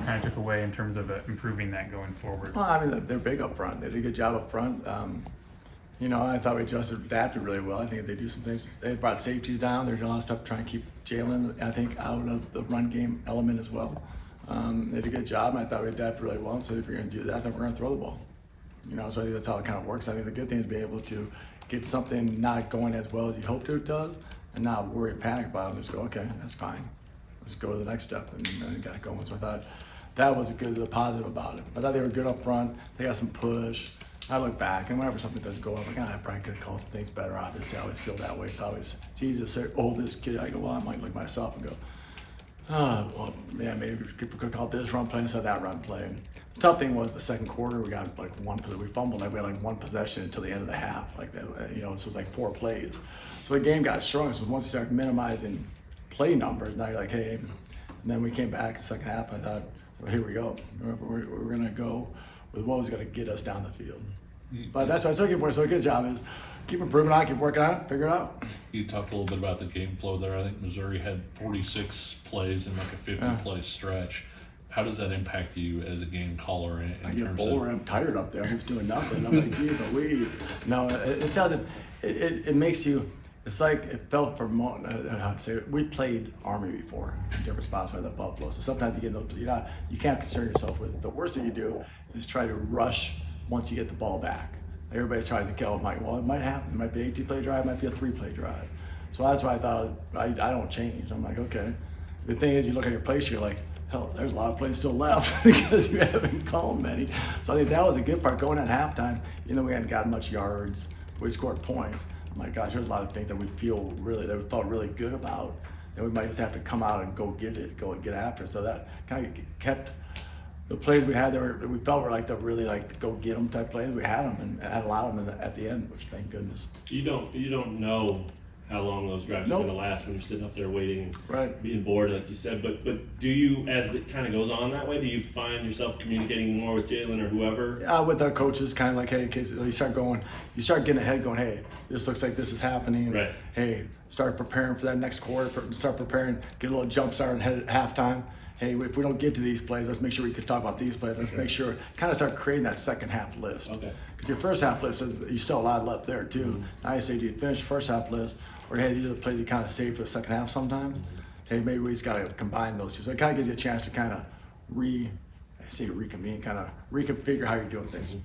kind of took away in terms of improving that going forward? Well, I mean, they're big up front. They did a good job up front. I thought we adapted really well. I think they do some things. They brought safeties down. There's a lot of stuff trying to keep Jalen, I think, out of the run game element as well. They did a good job, and I thought we adapted really well. And so if you're going to do that, then we're going to throw the ball. So I think that's how it kind of works. I think the good thing is being able to get something not going as well as you hoped it does, and not worry and panic about it, and just go, okay, that's fine. Let's go to the next step, and got going. So I thought that was the positive about it. I thought they were good up front. They got some push. I look back, and whenever something doesn't go up, like, I probably could have called some things better. Obviously, I always feel that way. It's easy to say, oh, this kid. I go, well, I might look myself and go, well, yeah, maybe we could have called this run play instead of that run play. The tough thing was the second quarter, we got like we fumbled, like we had like one possession until the end of the half, like that, so it was like 4 plays. So the game got strong. So once you start minimizing play numbers, now you're like, hey, and then we came back the second half, and I thought, well, here we go. We're going to go with what was going to get us down the field. But that's what I was looking for. So a good job is keep improving on it, keep working on it, figure it out. You talked a little bit about the game flow there. I think Missouri had 46 plays in like a 50-play stretch. How does that impact you as a game caller I get bored. I'm tired up there. He's doing nothing. I'm like, geez Louise. No, it doesn't. It makes you. It's like it felt for how to say it. We played Army before in different spots by the Buffalo. So sometimes you get those. You can't concern yourself with it. The worst thing you do is try to rush once you get the ball back. Everybody tries to kill it. Like, well, it might happen. It might be an 18-play drive. It might be a 3-play drive. So that's why I thought I don't change. I'm like, okay. The thing is, you look at your play sheet, you're like, hell, there's a lot of plays still left because you haven't called many. So I think that was a good part. Going at halftime, we hadn't gotten much yards. We scored points. I'm like, gosh, there's a lot of things that we felt really good about. And we might just have to come out and go get it, go and get after it. So that kind of kept the plays we had there. We felt were like the really like go get them type plays. We had them and had allowed them at the end, which thank goodness. You don't know how long those drives are going to last when you're sitting up there waiting and being bored, like you said. But do you, as it kind of goes on that way, do you find yourself communicating more with Jalen or whoever? Yeah, with our coaches, kind of like, hey, in case you start getting ahead, going, hey, this looks like this is happening. Right. Hey, start preparing for that next quarter. Start preparing, get a little jump start and head at halftime. Hey, if we don't get to these plays, let's make sure we can talk about these plays. Let's make sure, kind of start creating that second half list. Okay. Because your first half list, you still a lot left there too. Mm-hmm. Now you say, do you finish the first half list? Or hey, these are the plays you kind of save for the second half sometimes. Hey, maybe we just got to combine those two. So it kind of gives you a chance to kind of reconvene, kind of reconfigure how you're doing things.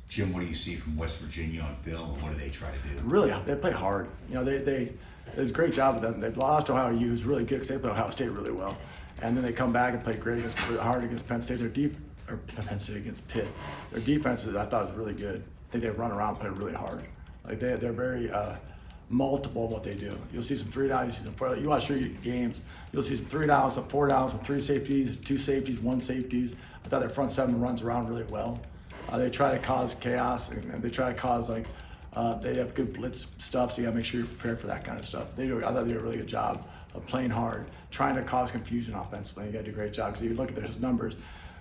Jim, what do you see from West Virginia on film, and what do they try to do? Really, they play hard. They it's a great job of them. They've lost Ohio U, who's really good because they play Ohio State really well. And then they come back and play hard against Penn State. Penn State against Pitt. Their defenses, I thought, was really good. I think they run around and play really hard. Like they're very multiple in what they do. You'll see some 3 downs, you see some 4. You watch 3 games, you'll see some 3 downs, some 4 downs, some 3 safeties, 2 safeties, 1 safeties. I thought their front 7 runs around really well. They try to cause chaos, and they try to cause they have good blitz stuff, so you gotta make sure you're prepared for that kind of stuff. I thought they did a really good job of playing hard, trying to cause confusion offensively. You gotta do a great job, because if you look at their numbers,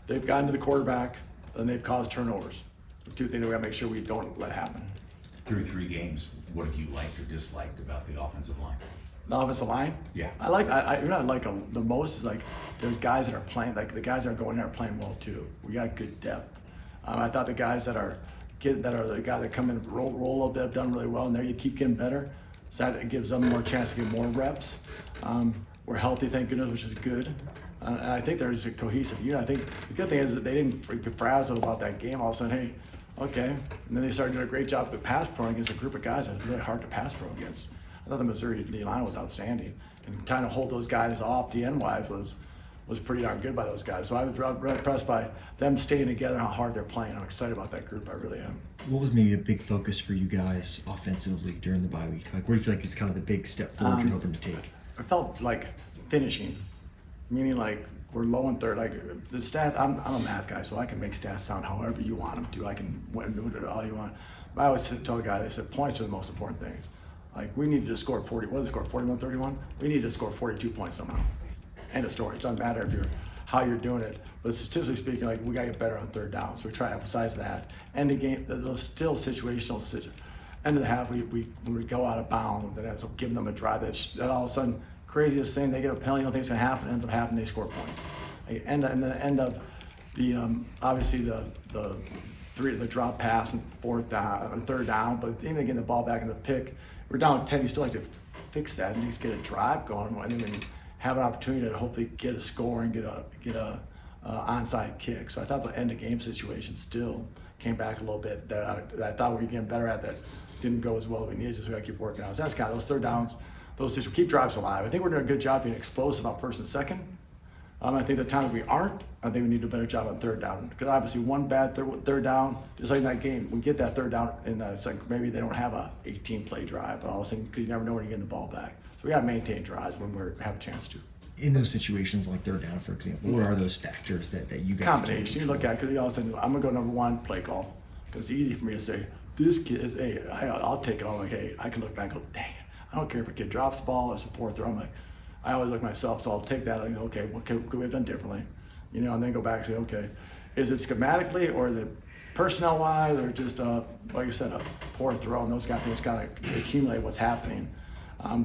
they've gotten to the quarterback, and they've caused turnovers. So 2 things that we gotta make sure we don't let happen. Through 3 games, what have you liked or disliked about the offensive line? The offensive line? Yeah. The most is like there's guys that are playing, like the guys that are going there are playing well too. We got good depth. I thought the guys that are the guys that come in and roll a little bit have done really well, and there you keep getting better. So that gives them more chance to get more reps. We're healthy, thank goodness, which is good. And I think there's a cohesive unit. I think the good thing is that they didn't get frazzled about that game. All of a sudden, hey, okay. And then they started doing a great job with pass pro against a group of guys that was really hard to pass pro against. I thought the Missouri D-line was outstanding. And trying to hold those guys off the end-wise was pretty darn good by those guys. So I was really impressed by them staying together and how hard they're playing. I'm excited about that group, I really am. What was maybe a big focus for you guys offensively during the bye week? Like, where do you feel like is kind of the big step forward you're hoping to take? I felt like finishing, meaning like we're low in third. Like the stats, I'm a math guy, so I can make stats sound however you want them to. I can do it all you want. But I always tell the guy, they said points are the most important things. Like we needed to score 40. What did they score? 41-31. We needed to score 42 points somehow. End of story. It doesn't matter if how you're doing it, but statistically speaking, like we got to get better on third down. So we try to emphasize that. End the game, those still situational decisions. End of the half, we go out of bounds, and ends up giving them a drive that all of a sudden, craziest thing, they get a penalty, you don't think it's gonna happen, it ends up happening, they score points. And the end of the obviously the drop pass and fourth down and third down, but even getting the ball back in the pick, we're down 10. You still like to fix that and just get a drive going, and then have an opportunity to hopefully get a score and get a onside kick. So I thought the end of game situation still came back a little bit that I thought we were getting better at, that didn't go as well as we needed. Just we got to keep working on. So that's kind of those third downs, those things. We keep drives alive. I think we're doing a good job being explosive on first and second. I think the times we aren't, I think we need to do a better job on third down. Because obviously one bad third down, just like in that game, we get that third down and it's like maybe they don't have a 18-play drive, but all of a sudden, because you never know when you're getting the ball back. So we got to maintain drives when we have a chance to. In those situations like third down, for example, what are those factors that you guys Combination. You look at it, because all of a sudden, I'm going to go number one, play call. Because it's easy for me to say, this kid is, hey, I'll take it all. I'm like, hey, I can look back and go, dang it. I don't care if a kid drops the ball or it's a poor throw. I'm like, I always look at myself, so I'll take that and go, okay, what could we have done differently? You know, and then go back and say, okay, is it schematically or is it personnel-wise or just, like you said, a poor throw, and those kind of things kind of accumulate what's happening.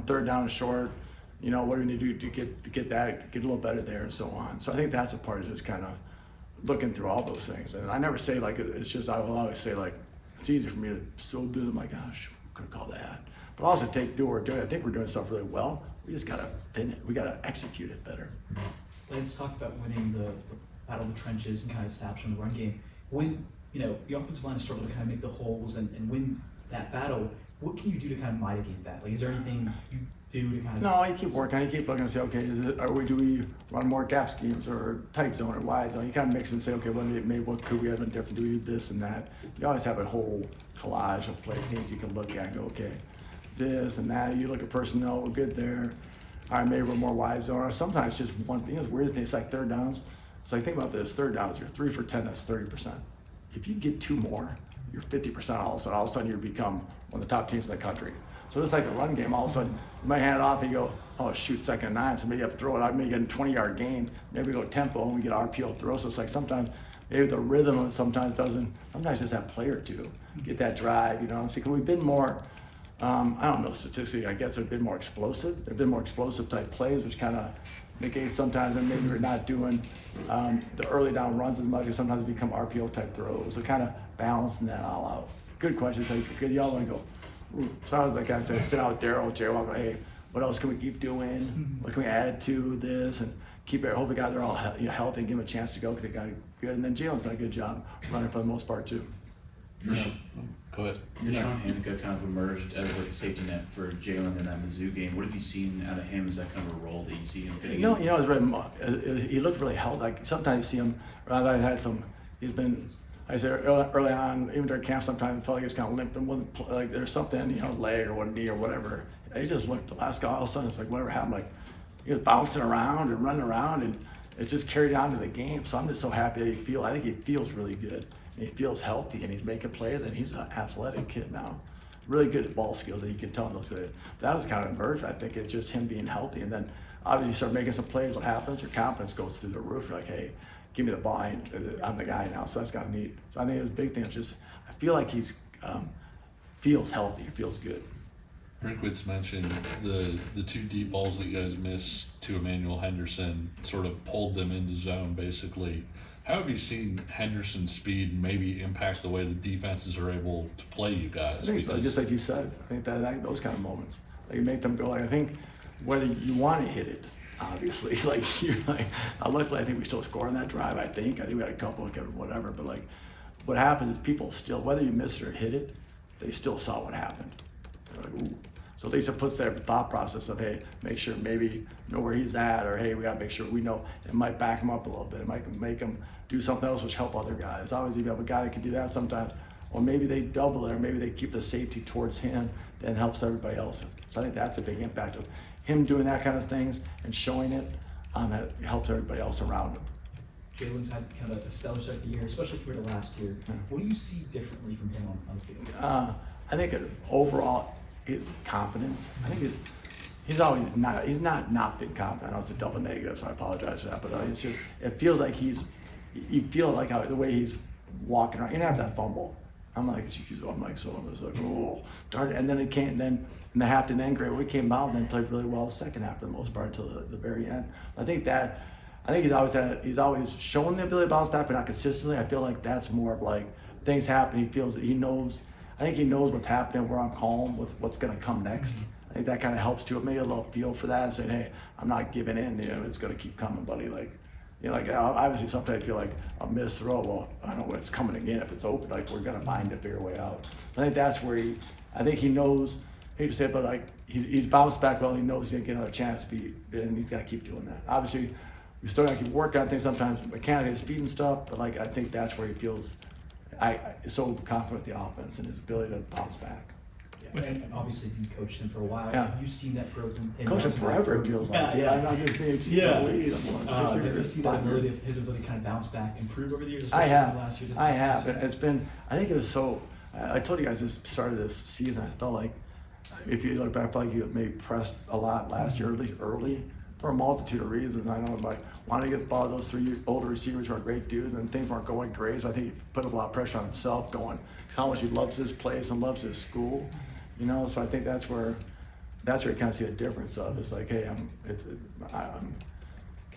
Third down and short, you know, what do we need to do to get that, get a little better there and so on. So I think that's a part of just kind of looking through all those things. And I never say like, it's just, I will always say like, it's easy for me to so do it. I'm like, gosh, could have called that. But also do what we're doing. I think we're doing stuff really well. We just got to fin it. We got to execute it better. Lance talked about winning the battle of the trenches and kind of establishing the run game. When, you know, the offensive line is struggling to kind of make the holes and win that battle, what can you do to kind of mitigate that? Like, is there anything you do to kind of... No, you keep working. You keep looking and say, okay, do we run more gap schemes or tight zone or wide zone? You kind of mix and say, okay, what could we have done different? Do we do this and that? You always have a whole collage of play things you can look at and go, okay, this and that. You look at personnel, we're good there. All right, maybe we're more wide zone. Or sometimes just one thing. It's weird thing. It's like third downs. It's like, think about this. Third downs, you're 3 for 10, that's 30%. If you get 2 more, you're 50% all of a sudden you become one of the top teams in the country. So it's like a run game. All of a sudden, you might hand it off and you go, oh, shoot, 2nd and 9. So maybe you have to throw it out. Maybe you get a 20-yard gain. Maybe we go tempo and we get RPO throw. So it's like sometimes maybe the rhythm of it sometimes doesn't. Sometimes just that play or two get that drive. You know what I'm saying? Because we've been more. I don't know statistically. I guess they've been more explosive. They've been more explosive type plays, which kind of make it sometimes. And maybe we're not doing the early down runs as much as sometimes become RPO type throws. So kind of balancing that all out. Good question. So because y'all want to go. Ooh. So I was like, I said, sit out with Daryl, Jerry, I'll go, hey, what else can we keep doing? What can we add to this? And keep it, hope the guys are all healthy and give them a chance to go because they got good. And then Jalen's done a good job running for the most part too. Go ahead. Deshaun Hanukkah kind of emerged as like a safety net for Jalen in that Mizzou game. What have you seen out of him? Is that kind of a role that you see him fitting in? He looked really healthy. Like sometimes you see him, I had some, he's been, I said early on, even during camp, sometimes I felt like he was kind of limping, wasn't like there's something, you know, leg or one knee or whatever. He just looked, the last guy, all of a sudden it's like whatever happened, like he was bouncing around and running around and it just carried on to the game. So I'm just so happy that I think he feels really good. And he feels healthy and he's making plays and he's an athletic kid now. Really good at ball skills that you can tell him those good. That was kind of emerged. I think it's just him being healthy. And then obviously you start making some plays, what happens? Your confidence goes through the roof. You're like, hey, give me the ball. I'm the guy now. So that's kind of neat. So I think it's a big thing. It's just, I feel like he's feels healthy, feels good. Rinkwitz mentioned the 2 deep balls that you guys missed to Emmanuel Henderson sort of pulled them into zone basically. How have you seen Henderson's speed maybe impact the way the defenses are able to play you guys? I think, just like you said, I think that those kind of moments, like make them go. Like I think whether you want to hit it, obviously, like you're like, luckily I think we still score on that drive. I think we had a couple, whatever. But like, what happens is people still, whether you miss it or hit it, they still saw what happened. They're like, ooh. So at least it puts their thought process of, hey, make sure maybe know where he's at, or hey, we gotta make sure we know. It might back him up a little bit. It might make him do something else which help other guys. Always, if you have a guy that can do that sometimes, or maybe they double it, or maybe they keep the safety towards him, then helps everybody else. So I think that's a big impact of him doing that kind of things and showing it. It helps everybody else around him. Jalen's had kind of a stellar start to the year, especially compared to last year. What do you see differently from him on the field? I think overall, his confidence. I think he's not been confident. I know it's a double negative, so I apologize for that. But it's just, it feels like you feel like the way he's walking around. He didn't have that fumble. I'm like, so I was like, oh, darn it. And then it came, then in the half to end grade, we came out and then played really well the second half for the most part until the very end. I think that I think he's always shown the ability to bounce back, but not consistently. I feel like that's more of like things happen. He feels that he knows. I think he knows what's happening, where I'm calling, what's going to come next. I think that kind of helps too. It made a little feel for that and saying, hey, I'm not giving in. You know, it's going to keep coming, buddy. Like, you know, like obviously sometimes I feel like a missed throw. Well, I don't know it's coming again. If it's open, like we're going to find it, figure a way out. I think that's where I think he knows. I hate to say it, but like he's bounced back well. He knows he's going to get another chance to be, and he's got to keep doing that. Obviously, we still got to keep working on things sometimes, mechanically, speed and stuff. But like I think that's where he feels. I so confident with the offense and his ability to bounce back. Yeah, and obviously you coached him for a while. Yeah. Have you seen that growth in Coach him bounce back forever, it from- feels like. Yeah, I'm not just saying he's Yeah. a lead. I'm going 6 Have you years, seen that 5 years. ability, his ability to kind of bounce back, improve over the years? I especially have. from last year to I this have. year? And it's been, I think it was so, I told you guys this start of this season, I felt like, if you look back, I felt like you had maybe pressed a lot last year, at least early, for a multitude of reasons. I know, like, wanting to get the ball to those 3 older receivers who are great dudes, and things weren't going great, so I think he put a lot of pressure on himself going, how much he loves this place and loves his school, you know, so I think that's where you kind of see the difference of, it's like, hey,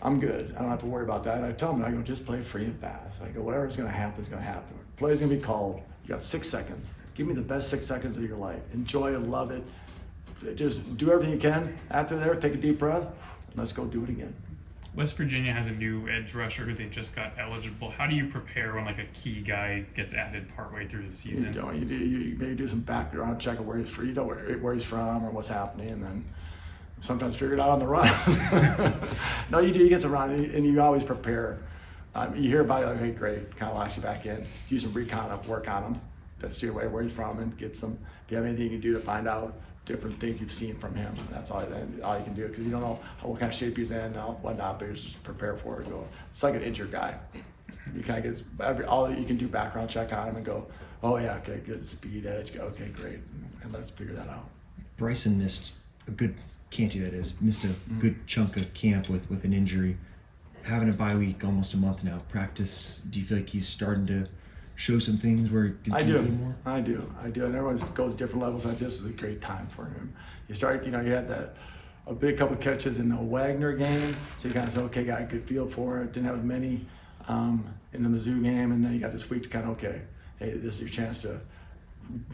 I'm good. I don't have to worry about that. And I tell him, I go, just play free and fast. I go, whatever's going to happen is going to happen. Play's going to be called. You got 6 seconds. Give me the best 6 seconds of your life. Enjoy it, love it. Just do everything you can. After there, take a deep breath, and let's go do it again. West Virginia has a new edge rusher who they just got eligible. How do you prepare when like a key guy gets added partway through the You season? don't. You maybe do some background check of where he's from. You know where he's from or what's happening, and then sometimes figure it out on the run. No, you do. You get some run, and you always prepare. You hear about it, like, hey, great, kind of locks you back in. Do some recon, work on him, to see where he's from, and get some. If you have anything you can do to find out different things you've seen from him, that's all you can do, because you don't know what kind of shape he's in and whatnot, but you just prepare for it. Go. It's like an injured guy. You kind of get all you can do background check on him and go, oh yeah, okay, good speed edge. Go, okay, great, and let's figure that out. Bryson missed a good, Canty that is, missed a good chunk of camp with an injury. Having a bye week almost a month now, practice, do you feel like he's starting to show some things where he can I see a do. little more? I do. And everyone goes different levels. Like this is a great time for him. You start, you had a big couple of catches in the Wagner game, so you kind of said, okay, got a good feel for it. Didn't have as many in the Mizzou game, and then you got this week to kind of, okay, hey, this is your chance to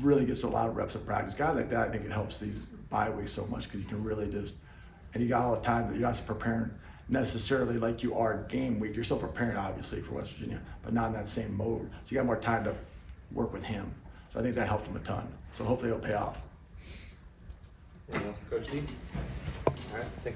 really get a lot of reps of practice. Guys like that, I think it helps these bye weeks so much, because you can really and you got all the time, you're not preparing necessarily like you are game week. You're still preparing, obviously, for West Virginia, but not in that same mode. So you got more time to work with him. So I think that helped him a ton. So hopefully it'll pay off. Anyone else for Coach Z? All right, thanks.